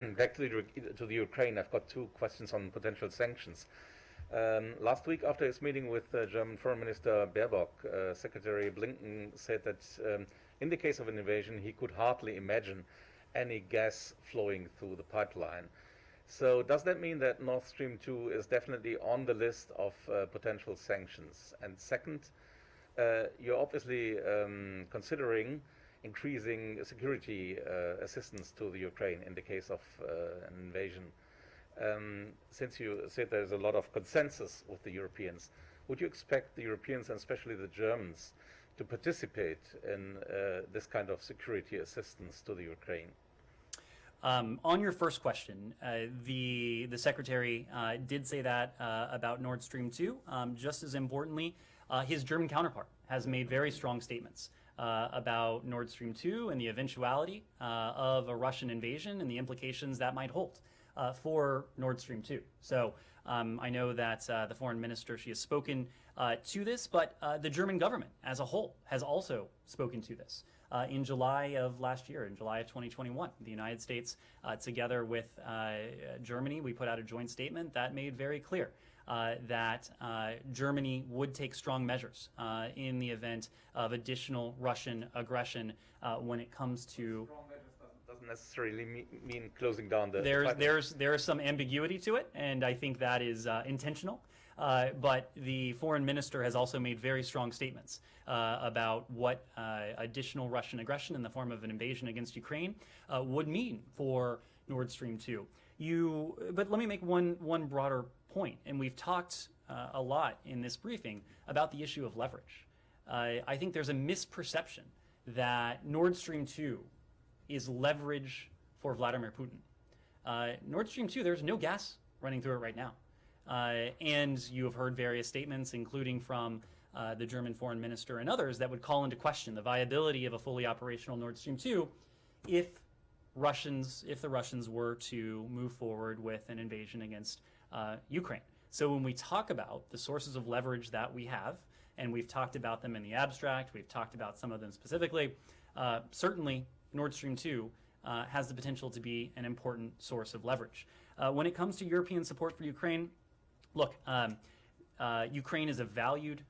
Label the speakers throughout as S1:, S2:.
S1: Back to the Ukraine, I've got two questions on potential sanctions. Last week, after his meeting with German Foreign Minister Baerbock, Secretary Blinken said that in the case of an invasion, he could hardly imagine any gas flowing through the pipeline. So does that mean that Nord Stream 2 is definitely on the list of potential sanctions? And second, you're obviously considering increasing security assistance to the Ukraine in the case of an invasion. Since you said there's a lot of consensus with the Europeans, would you expect the Europeans and especially the Germans to participate in this kind of security assistance to the Ukraine?
S2: On your first question, the Secretary did say that about Nord Stream 2. Just as importantly, his German counterpart has made very strong statements about Nord Stream 2 and the eventuality of a Russian invasion and the implications that might hold for Nord Stream 2. So I know that the foreign minister, she has spoken to this, but the German government as a whole has also spoken to this. In July of last year, in July of 2021, the United States, together with Germany, we put out a joint statement that made very clear that Germany would take strong measures in the event of additional Russian aggression when it comes to.
S1: Strong measures doesn't necessarily mean closing down the.
S2: There is some ambiguity to it, and I think that is intentional. But the foreign minister has also made very strong statements about what additional Russian aggression in the form of an invasion against Ukraine would mean for Nord Stream 2. But let me make one broader point, and we've talked a lot in this briefing about the issue of leverage. I think there's a misperception that Nord Stream 2 is leverage for Vladimir Putin. Nord Stream 2, there's no gas running through it right now. And you have heard various statements, including from the German foreign minister and others, that would call into question the viability of a fully operational Nord Stream 2 if the Russians were to move forward with an invasion against Ukraine. So when we talk about the sources of leverage that we have, and we've talked about them in the abstract, we've talked about some of them specifically, certainly Nord Stream 2 has the potential to be an important source of leverage. When it comes to European support for Ukraine, look, Ukraine is a valued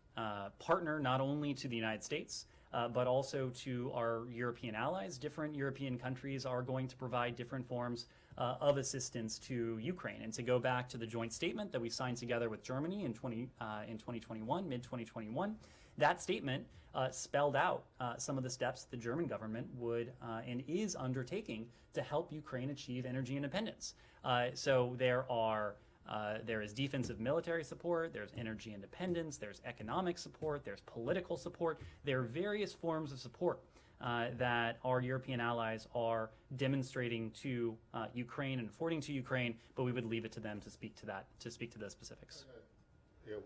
S2: partner not only to the United States, but also to our European allies. Different European countries are going to provide different forms of assistance to Ukraine. And to go back to the joint statement that we signed together with Germany in 2021, mid-2021, that statement spelled out some of the steps the German government would and is undertaking to help Ukraine achieve energy independence. So there is defensive military support, there's energy independence, there's economic support, there's political support. There are various forms of support that our European allies are demonstrating to Ukraine and affording to Ukraine, but we would leave it to them to speak to those specifics.
S3: Yeah,